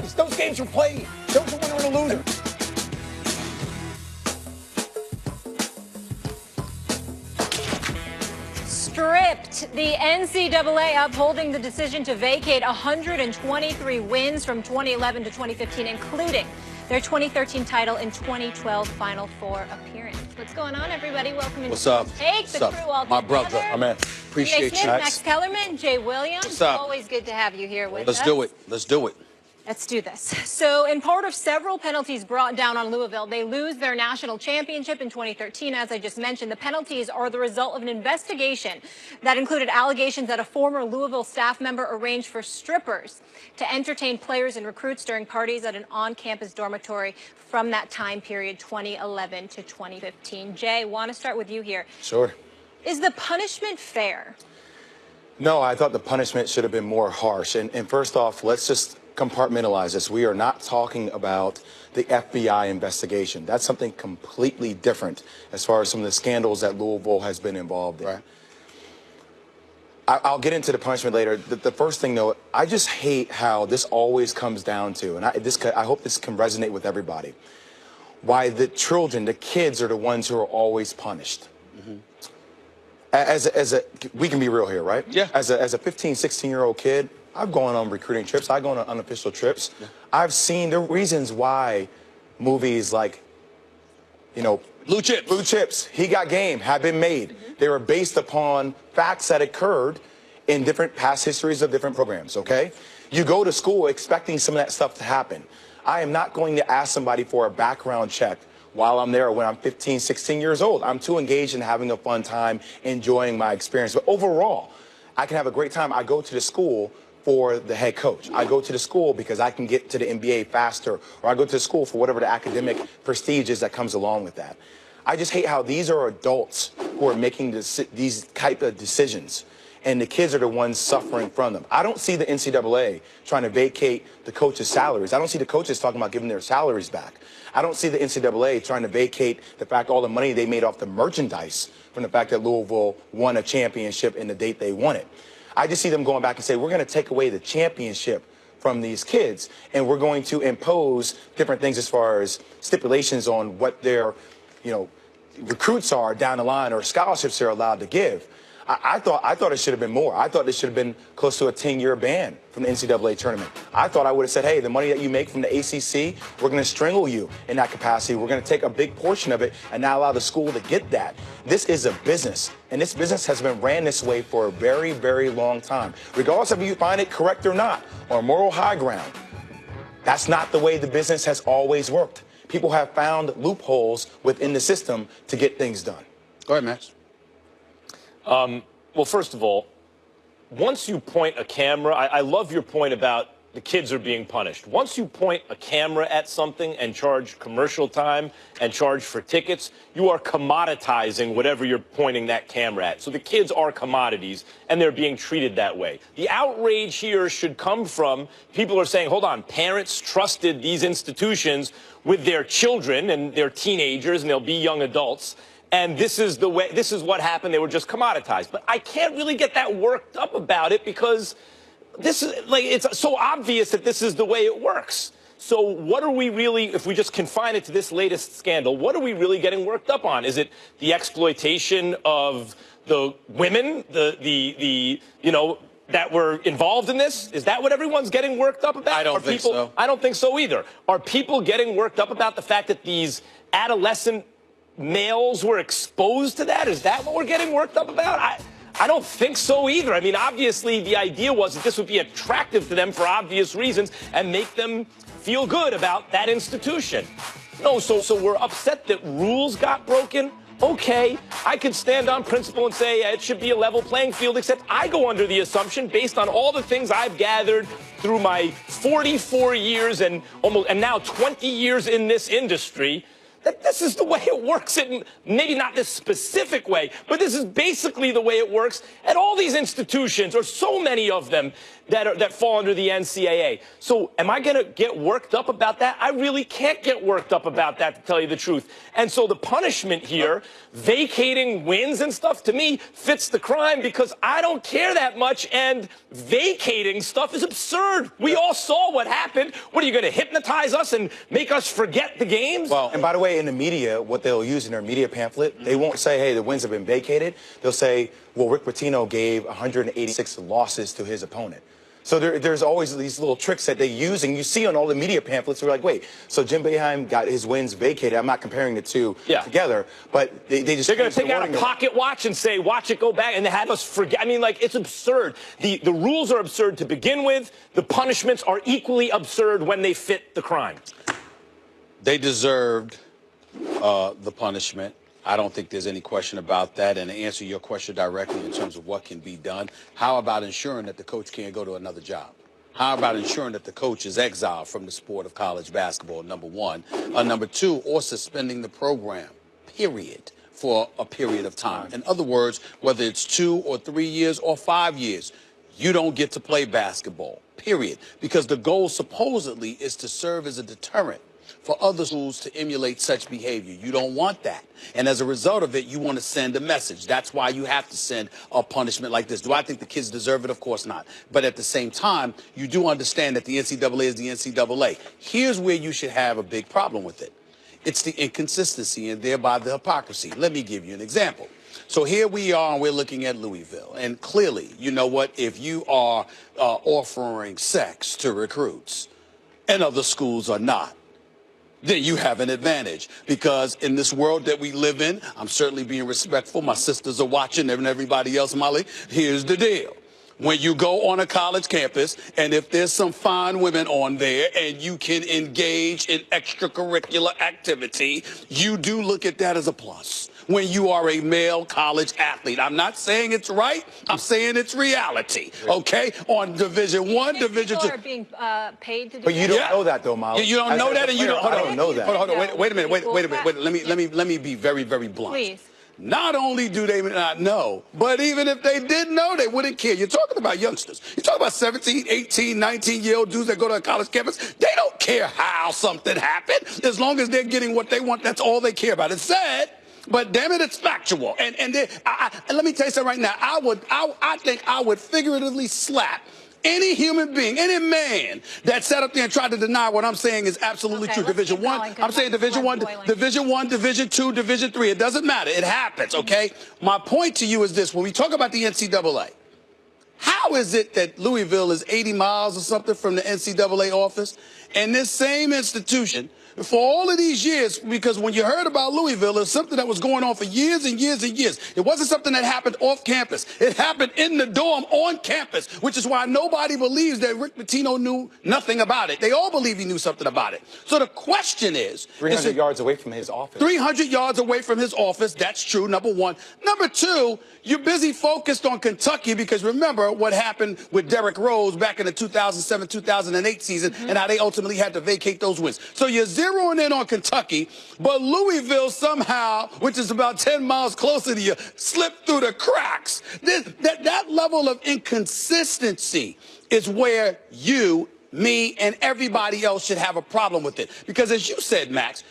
ties. Those games were played. There was a winner and a loser. Stripped. The NCAA upholding the decision to vacate 123 wins from 2011 to 2015, including their 2013 title and 2012 Final Four appearance. What's going on, everybody? Welcome to What's up? Take the crew all My together. brother. My man. Appreciate Smith, you. Max Kellerman, Jay Williams. What's up? Always good to have you here with us. Let's do it. Let's do it. Let's do this. So, in part of several penalties brought down on Louisville, they lose their national championship in 2013. As I just mentioned, the penalties are the result of an investigation that included allegations that a former Louisville staff member arranged for strippers to entertain players and recruits during parties at an on-campus dormitory from that time period, 2011 to 2015. Jay, want to start with you here. Sure. Is the punishment fair? No, I thought the punishment should have been more harsh. And first off, let's just compartmentalize this. We are not talking about the FBI investigation. That's something completely different as far as some of the scandals that Louisville has been involved in. Right. I'll get into the punishment later. The first thing, though, I just hate how this always comes down to, and I hope this can resonate with everybody, why the children, the kids, are the ones who are always punished. Mm-hmm. We can be real here, right? Yeah. As a 15, 16-year-old kid, I've gone on recruiting trips. I go on unofficial trips. Yeah. I've seen the reasons why movies like, Blue Chips, He Got Game have been made. Mm-hmm. They were based upon facts that occurred in different past histories of different programs, okay? You go to school expecting some of that stuff to happen. I am not going to ask somebody for a background check while I'm there when I'm 15, 16 years old. I'm too engaged in having a fun time, enjoying my experience. But overall, I can have a great time. I go to the school for the head coach. I go to the school because I can get to the NBA faster, or I go to the school for whatever the academic prestige is that comes along with that. I just hate how these are adults who are making these type of decisions, and the kids are the ones suffering from them. I don't see the NCAA trying to vacate the coaches' salaries. I don't see the coaches talking about giving their salaries back. I don't see the NCAA trying to vacate the fact all the money they made off the merchandise from the fact that Louisville won a championship in the date they won it. I just see them going back and say, we're going to take away the championship from these kids, and we're going to impose different things as far as stipulations on what their, recruits are down the line or scholarships they're allowed to give. I thought it should have been more. I thought it should have been close to a 10-year ban from the NCAA tournament. I thought I would have said, hey, the money that you make from the ACC, we're going to strangle you in that capacity. We're going to take a big portion of it and not allow the school to get that. This is a business, and this business has been ran this way for a very, very long time. Regardless of if you find it correct or not, or moral high ground, that's not the way the business has always worked. People have found loopholes within the system to get things done. Go ahead, Max. Well, first of all, once you point a camera, I love your point about the kids are being punished. Once you point a camera at something and charge commercial time and charge for tickets, you are commoditizing whatever you're pointing that camera at. So the kids are commodities, and they're being treated that way. The outrage here should come from people are saying, hold on, parents trusted these institutions with their children and their teenagers, and they'll be young adults. And this is the way, this is what happened. They were just commoditized. But I can't really get that worked up about it because this is like, it's so obvious that this is the way it works. So what are we really, if we just confine it to this latest scandal, what are we really getting worked up on? Is it the exploitation of the women, that were involved in this? Is that what everyone's getting worked up about? I don't think so. I don't think so either. Are people getting worked up about the fact that these adolescent males were exposed to that? Is that what we're getting worked up about? I don't think so either. I mean, obviously, the idea was that this would be attractive to them for obvious reasons and make them feel good about that institution. No, so we're upset that rules got broken. Okay, I could stand on principle and say it should be a level playing field, except I go under the assumption, based on all the things I've gathered through my 44 years and now 20 years in this industry, that this is the way it works, maybe not this specific way, but this is basically the way it works at all these institutions, or so many of them. that fall under the NCAA. So am I going to get worked up about that? I really can't get worked up about that, to tell you the truth. And so the punishment here, vacating wins and stuff, to me fits the crime, because I don't care that much, and vacating stuff is absurd. We all saw what happened. What, are you going to hypnotize us and make us forget the games? Well, and by the way, in the media, what they'll use in their media pamphlet, they won't say, hey, the wins have been vacated. They'll say, well, Rick Pitino gave 186 losses to his opponent. So there's always these little tricks that they use, and you see on all the media pamphlets, we're like, wait, so Jim Boeheim got his wins vacated. I'm not comparing the two together, but they're going to take out a pocket watch and say, watch it go back, and they have us forget. I mean, like, it's absurd. The rules are absurd to begin with. The punishments are equally absurd when they fit the crime. They deserved the punishment. I don't think there's any question about that. And to answer your question directly in terms of what can be done, how about ensuring that the coach can't go to another job? How about ensuring that the coach is exiled from the sport of college basketball, number one? Number two, or suspending the program, period, for a period of time. In other words, whether it's 2 or 3 years or 5 years, you don't get to play basketball, period. Because the goal supposedly is to serve as a deterrent for other schools to emulate such behavior. You don't want that. And as a result of it, you want to send a message. That's why you have to send a punishment like this. Do I think the kids deserve it? Of course not. But at the same time, you do understand that the NCAA is the NCAA. Here's where you should have a big problem with it. It's the inconsistency and thereby the hypocrisy. Let me give you an example. So here we are, and we're looking at Louisville. And clearly, you know what? If you are offering sex to recruits and other schools are not, then you have an advantage, because in this world that we live in, I'm certainly being respectful. My sisters are watching, and everybody else, Molly. Here's the deal. When you go on a college campus, and if there's some fine women on there and you can engage in extracurricular activity, you do look at that as a plus when you are a male college athlete. I'm not saying it's right. I'm saying it's reality. Okay? On Division I, Division II. People are being paid to do But you don't know that, though, Molly. You don't know that, and you don't. I don't know that. Hold on. Wait a minute. Wait a minute. Let me be very, very blunt. Please. Not only do they not know, but even if they did know, they wouldn't care. You're talking about youngsters. You're talking about 17, 18, 19-year-old dudes that go to a college campus. They don't care how something happened. As long as they're getting what they want, that's all they care about. It's sad, but damn it, it's factual. And let me tell you something right now. I think I would figuratively slap any human being, any man that sat up there and tried to deny what I'm saying is absolutely true. Division I, I'm saying Division I, Division II, Division III. It doesn't matter. It happens, okay? My point to you is this. When we talk about the NCAA, how is it that Louisville is 80 miles or something from the NCAA office, and this same institution, for all of these years, because when you heard about Louisville, it was something that was going on for years and years and years. It wasn't something that happened off campus. It happened in the dorm on campus, which is why nobody believes that Rick Pitino knew nothing about it. They all believe he knew something about it. So the question is... 300 yards away from his office. 300 yards away from his office. That's true, number one. Number two, you're busy focused on Kentucky because remember what happened with Derrick Rose back in the 2007-2008 season and how they ultimately had to vacate those wins. So you're zeroing in on Kentucky, but Louisville somehow, which is about 10 miles closer to you, slipped through the cracks. That level of inconsistency is where you, me, and everybody else should have a problem with it. Because as you said, Max,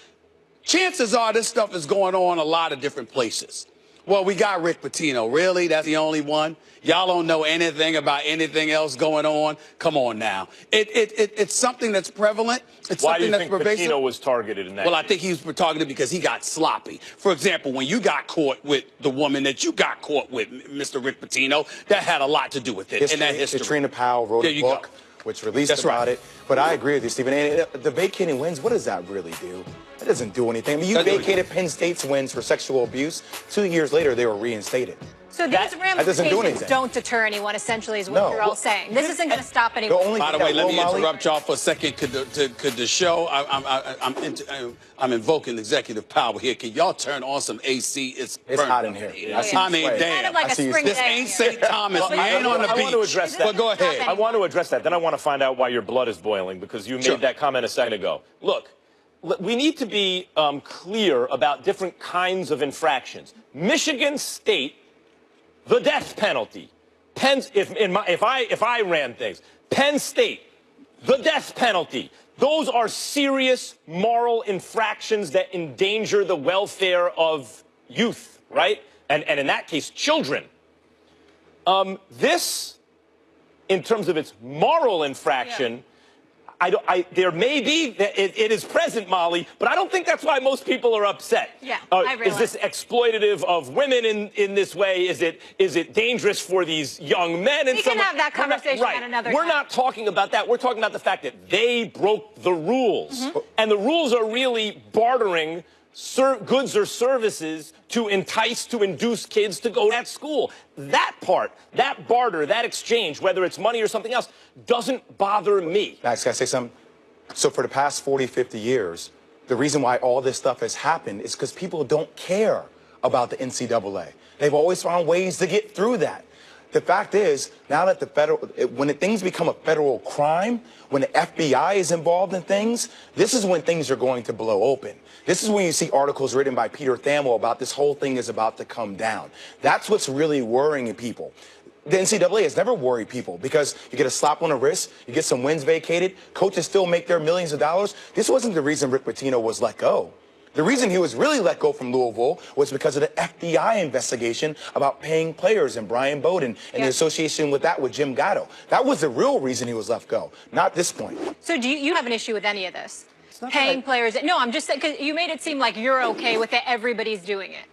chances are this stuff is going on a lot of different places. Well, we got Rick Pitino. Really? That's the only one? Y'all don't know anything about anything else going on? Come on now. It's something that's prevalent. It's something that's pervasive. Why do you think Pitino was targeted in that Well, I think he was targeted because he got sloppy. For example, when you got caught with the woman that you got caught with, Mr. Rick Pitino, that had a lot to do with it. And that history. Katrina Powell wrote a book which released about it. But I agree with you, Stephen. And the vacating wins, what does that really do? It doesn't do anything. I mean, you vacated Penn State's wins for sexual abuse. 2 years later, they were reinstated. So these ramifications don't deter anyone, essentially, is what you're all saying. This isn't going to stop anyone. By the way, let me interrupt y'all for a second. Could the show, I'm invoking executive power here. Can y'all turn on some AC? It's hot in here. I mean, damn. This ain't St. Thomas. We ain't on the beach. I want to address that. But go ahead. I want to address that. Then I want to find out why your blood is boiling, because you made that comment a second ago. Look, we need to be clear about different kinds of infractions. Michigan State, the death penalty. if I ran things, Penn State, the death penalty, those are serious moral infractions that endanger the welfare of youth, right? And in that case, children. This, in terms of its moral infraction, there may be, it is present, Molly, but I don't think that's why most people are upset. Yeah, I realize. Is this exploitative of women in this way? Is it dangerous for these young men? We can have that conversation at another time. We're not talking about that. We're talking about the fact that they broke the rules. And the rules are really bartering goods or services to entice, to induce kids to go to that school. That part, that barter, that exchange, whether it's money or something else, doesn't bother me. Max, can I say something? So for the past 40, 50 years, the reason why all this stuff has happened is because people don't care about the NCAA. They've always found ways to get through that. The fact is, now that when things become a federal crime, when the FBI is involved in things, this is when things are going to blow open. This is when you see articles written by Peter Thamel about this whole thing is about to come down. That's what's really worrying people. The NCAA has never worried people because you get a slap on the wrist, you get some wins vacated, coaches still make their millions of dollars. This wasn't the reason Rick Pitino was let go. The reason he was really let go from Louisville was because of the FBI investigation about paying players and Brian Bowden and the association with that with Jim Gatto. That was the real reason he was let go, not this point. So do you have an issue with any of this? Paying players? No, I'm just saying, because you made it seem like you're okay with it. Everybody's doing it.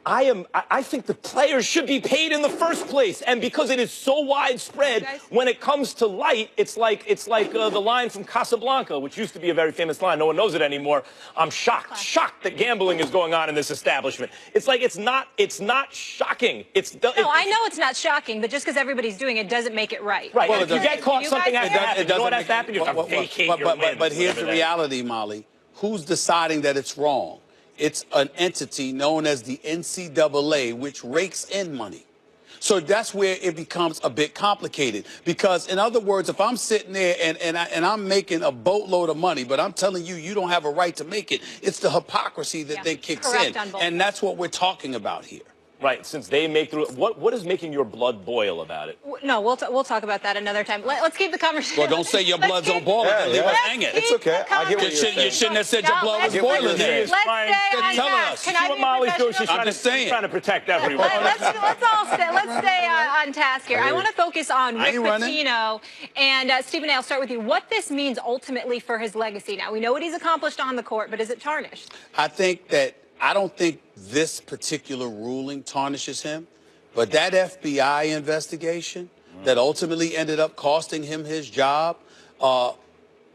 I think the players should be paid in the first place, and because it is so widespread, when it comes to light, it's like the line from Casablanca, which used to be a very famous line. No one knows it anymore. I'm shocked that gambling is going on in this establishment. It's like it's not shocking. I know it's not shocking, but just because everybody's doing it doesn't make it right. Right. Well, if you get caught, something has to happen. You know what has to happen? You have to vacate your wins. But here's the reality, Molly. Who's deciding that it's wrong? It's an entity known as the NCAA, which rakes in money. So that's where it becomes a bit complicated. Because, in other words, if I'm sitting there and I'm making a boatload of money, but I'm telling you, you don't have a right to make it, it's the hypocrisy that then kicks in. And that's what we're talking about here. Right, since they make the what is making your blood boil about it? No, we'll talk about that another time. Let's keep the conversation. Well, don't say your blood's on boil. Leave us hanging. It's okay. I get what you're saying. You shouldn't have said your blood was boiling there. Let's stay on task. Can I be professional? She's trying to protect everyone. Let's stay on task here. I want to focus on Rick Pitino and Stephen A. I'll start with you. What this means ultimately for his legacy. Now we know what he's accomplished on the court, but is it tarnished? I don't think this particular ruling tarnishes him, but that FBI investigation that ultimately ended up costing him his job,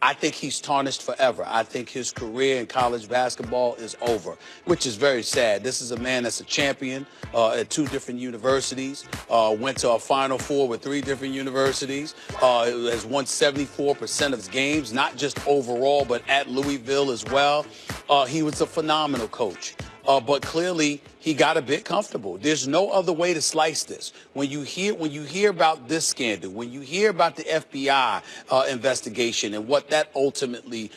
I think he's tarnished forever. I think his career in college basketball is over, which is very sad. This is a man that's a champion at 2 different universities, went to a Final Four with 3 different universities, has won 74% of his games, not just overall, but at Louisville as well. He was a phenomenal coach. But clearly he got a bit comfortable. There's no other way to slice this. When you hear about this scandal, when you hear about the FBI investigation and what that ultimately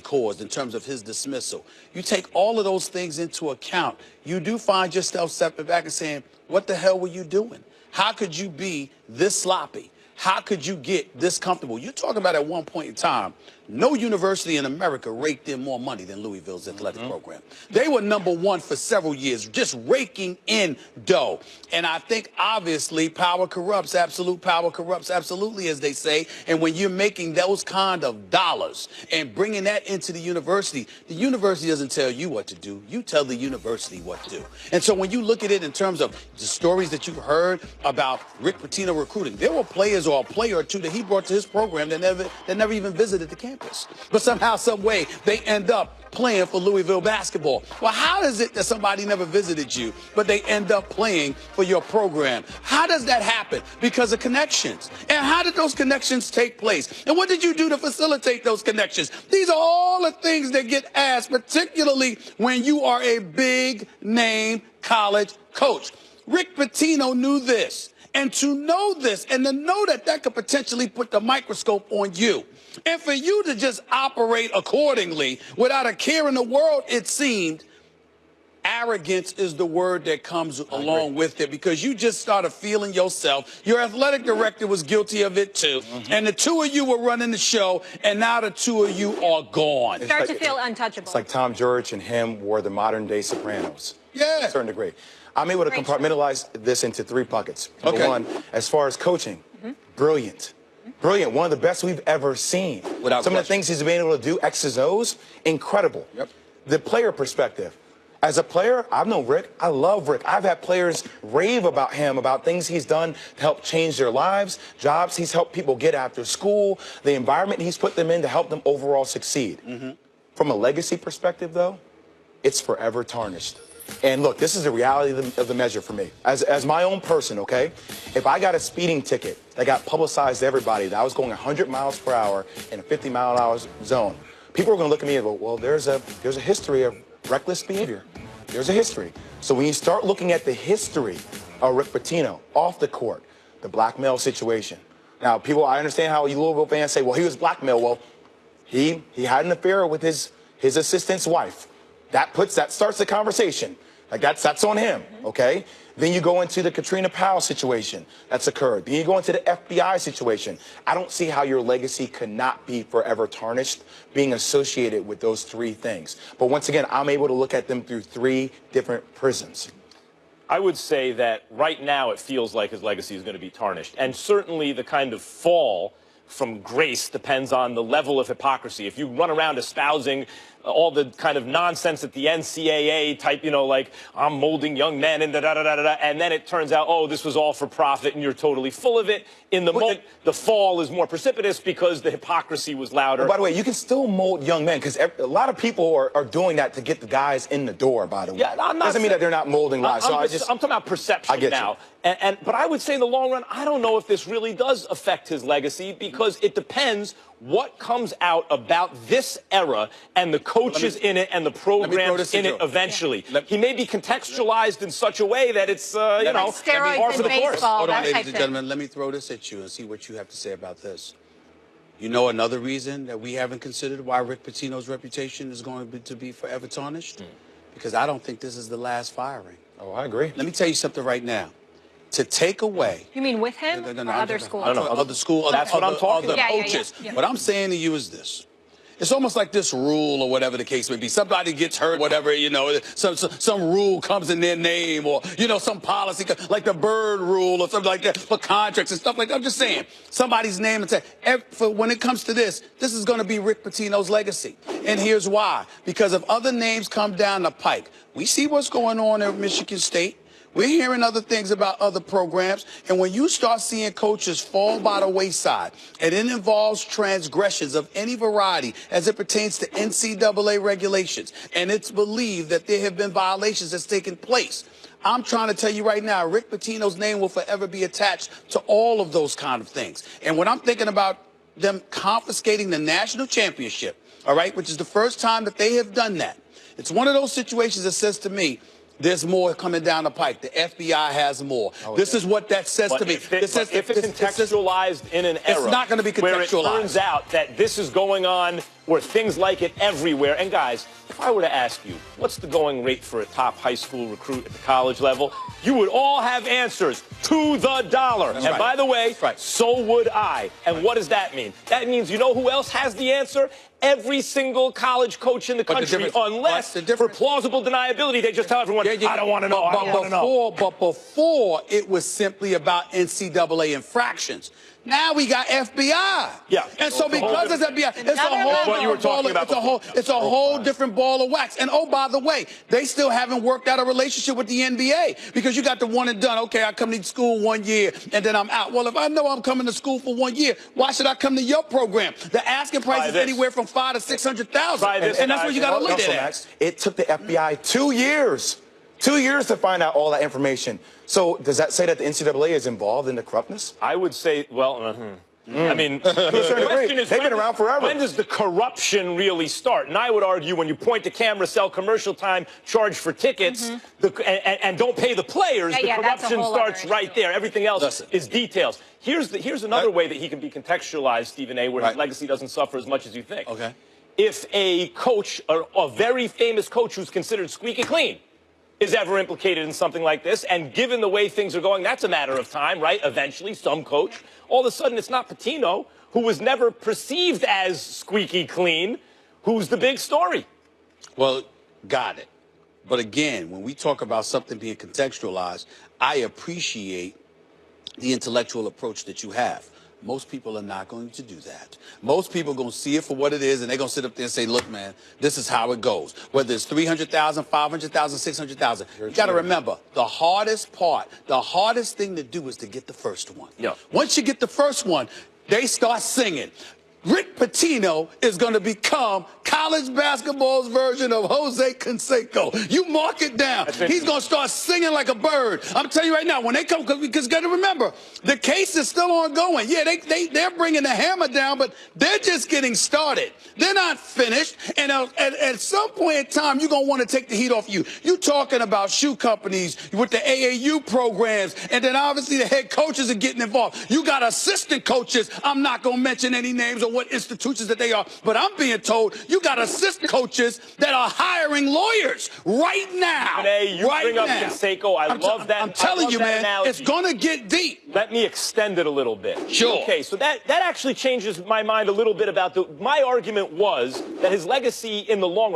caused in terms of his dismissal, you take all of those things into account. You do find yourself stepping back and saying, what the hell were you doing? How could you be this sloppy? How could you get this comfortable? You're talking about at one point in time, no university in America raked in more money than Louisville's athletic program. They were #1 for several years, just raking in dough. And I think, obviously, power corrupts, absolute power corrupts, absolutely, as they say. And when you're making those kind of dollars and bringing that into the university doesn't tell you what to do. You tell the university what to do. And so when you look at it in terms of the stories that you've heard about Rick Pitino recruiting, there were players or a player or 2 that he brought to his program that never even visited the campus. But somehow, some way, they end up playing for Louisville basketball. Well, how is it that somebody never visited you, but they end up playing for your program? How does that happen? Because of connections. And how did those connections take place? And what did you do to facilitate those connections? These are all the things that get asked, particularly when you are a big-name college coach. Rick Pitino knew this. And to know this and to know that that could potentially put the microscope on you, and for you to just operate accordingly without a care in the world, it seemed, arrogance is the word that comes along with it, because you just started feeling yourself. Your athletic director was guilty of it too. And the two of you were running the show, and now the two of you are gone. Start to feel untouchable. It's like Tom George and him were the modern-day Sopranos. Yeah. To a certain degree. I'm able to compartmentalize this into 3 buckets. Number one, as far as coaching, brilliant. Brilliant. One of the best we've ever seen. Without Some of the question. things he's been able to do, X's, O's, incredible. Yep. The player perspective. As a player, I've known Rick. I love Rick. I've had players rave about him, about things he's done to help change their lives, jobs he's helped people get after school, the environment he's put them in to help them overall succeed. From a legacy perspective, though, it's forever tarnished. And look, this is the reality of the measure for me. As my own person, okay? If I got a speeding ticket that got publicized to everybody that I was going 100 miles per hour in a 50-mile-an-hour zone, people are going to look at me and go, well, there's a history of reckless behavior. There's a history. So when you start looking at the history of Rick Pitino off the court, the blackmail situation. Now, people, I understand how you Louisville fans say, well, he was blackmailed. Well, he had an affair with his assistant's wife. That starts the conversation. Like that's on him, okay? Then you go into the Katrina Powell situation that's occurred. Then you go into the FBI situation. I don't see how your legacy could not be forever tarnished being associated with those 3 things. But once again, I'm able to look at them through 3 different prisms. I would say that right now it feels like his legacy is going to be tarnished. And certainly the kind of fall from grace depends on the level of hypocrisy. If you run around espousing all the kind of nonsense at the NCAA type, you know, like I'm molding young men and da-da-da-da-da, and then it turns out, oh, this was all for profit and you're totally full of it. In the moment, the fall is more precipitous because the hypocrisy was louder. Well, by the way, you can still mold young men because a lot of people are doing that to get the guys in the door, by the way. Yeah, I'm not doesn't mean that they're not molding lives. I'm So talking about perception I get now. But I would say in the long run, I don't know if this really does affect his legacy because it depends what comes out about this era and the coaches in it and the programs in it eventually. He may be contextualized in such a way that it's, you know, steroids par for the in course. baseball, Hold on, that type ladies and thing. gentlemen, let me throw this at you and see what you have to say about this. You know another reason that we haven't considered why Rick Pitino's reputation is going to be forever tarnished? Because I don't think this is the last firing. Oh, I agree. Let me tell you something right now. To take away... You mean with him or other schools? Other school, That's what I'm talking other about. coaches. Yeah. What I'm saying to you is this. It's almost like this rule or whatever the case may be. Somebody gets hurt, whatever, you know, some rule comes in their name or, you know, some policy, like the Bird rule or something like that for contracts and stuff like that. I'm just saying, somebody's name and say, when it comes to this is going to be Rick Pitino's legacy. And here's why. Because if other names come down the pike, we see what's going on at Michigan State. We're hearing other things about other programs, and when you start seeing coaches fall by the wayside, and it involves transgressions of any variety as it pertains to NCAA regulations, and it's believed that there have been violations that's taken place, I'm trying to tell you right now, Rick Pitino's name will forever be attached to all of those kind of things. And when I'm thinking about them confiscating the national championship, all right, which is the first time that they have done that, it's one of those situations that says to me, there's more coming down the pike. The FBI has more. This is what that says to me. If it's contextualized in an era, it's not going to be contextualized. Where it turns out that this is going on, or things like it everywhere. And guys, if I were to ask you, what's the going rate for a top high school recruit at the college level? You would all have answers to the dollar. That's and right. by the way, That's right. so would I. And what does that mean? That means you know who else has the answer? Every single college coach in the country, unless for plausible deniability, they just tell everyone, I don't want to know, I don't want to know. But before, it was simply about NCAA infractions. Now we got FBI. Yeah. And so because it's FBI, it's a whole what you were talking about it's a whole different ball of wax. And oh, by the way, they still haven't worked out a relationship with the NBA because you got the one and done. Okay, I come to school 1 year and then I'm out. Well, if I know I'm coming to school for 1 year, why should I come to your program? The asking price is anywhere from $500,000 to $600,000, and that's what you got to look at. It took the FBI 2 years. 2 years to find out all that information. So does that say that the NCAA is involved in the corruptness? I would say, well, I mean, the question is, they've been around forever. When does the corruption really start? And I would argue when you point to camera, sell commercial time, charge for tickets, and don't pay the players, the corruption starts right there. Everything else is details. Here's another way that he can be contextualized, Stephen A., where his legacy doesn't suffer as much as you think. Okay. If a coach, a very famous coach who's considered squeaky clean, is ever implicated in something like this. And given the way things are going, that's a matter of time, right? Eventually, some coach, all of a sudden, it's not Pitino, who was never perceived as squeaky clean, who's the big story. Well, got it. But again, when we talk about something being contextualized, I appreciate the intellectual approach that you have. Most people are not going to do that. Most people are going to see it for what it is, and they're going to sit up there and say, look, man, this is how it goes. Whether it's 300,000, 500,000, 600,000. You got to remember, the hardest part, the hardest thing to do is to get the first one. Yeah. Once you get the first one, they start singing. Rick Pitino is going to become college basketball's version of Jose Canseco. You mark it down. He's going to start singing like a bird. I'm telling you right now, when they come, because you got to remember, the case is still ongoing. Yeah, they're bringing the hammer down, but they're just getting started. They're not finished. And at some point in time, you're going to want to take the heat off you. You're talking about shoe companies with the AAU programs, and then obviously the head coaches are getting involved. You got assistant coaches. I'm not going to mention any names or what institutions that they are, but I'm being told you got assistant coaches that are hiring lawyers right now. Renee, you right bring up now. Canseco. I love that. I'm telling you, man, analogy. it's going to get deep. Let me extend it a little bit. Sure. Okay, so that actually changes my mind a little bit about my argument was that his legacy in the long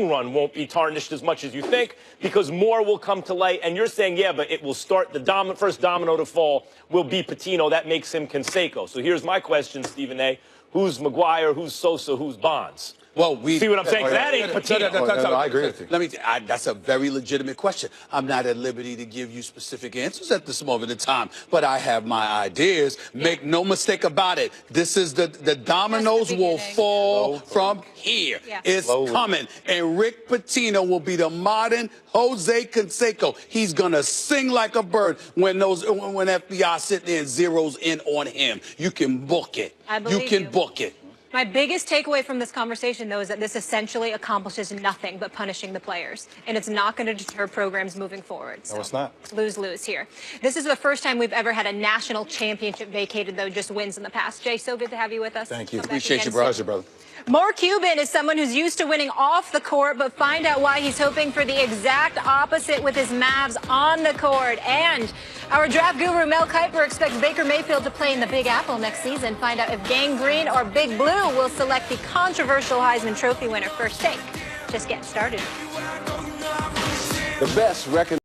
run, won't be tarnished as much as you think because more will come to light. And you're saying, yeah, but it will start, the first domino to fall will be Pitino. That makes him Canseco. So here's my question, Stephen A. Who's McGuire? Who's Sosa? Who's Bonds? Well, we see what I'm saying? That ain't Pitino. No, I agree with you. That's a very legitimate question. I'm not at liberty to give you specific answers at this moment in time, but I have my ideas. Make no mistake about it. This is the dominoes will fall from here. Yeah. It's coming. And Rick Pitino will be the modern Jose Canseco. He's going to sing like a bird when FBI sitting there and zeroes in on him. You can book it. You can book it. My biggest takeaway from this conversation, though, is that this essentially accomplishes nothing but punishing the players, and it's not going to deter programs moving forward. So no, it's not. Lose-lose here. This is the first time we've ever had a national championship vacated, though, just wins in the past. Jay, so good to have you with us. Thank you. Appreciate you, brother. Brother. Mark Cuban is someone who's used to winning off the court, but find out why he's hoping for the exact opposite with his Mavs on the court. And our draft guru Mel Kiper expects Baker Mayfield to play in the Big Apple next season. Find out if Gang Green or Big Blue will select the controversial Heisman Trophy winner. First take. Just getting started. The best record.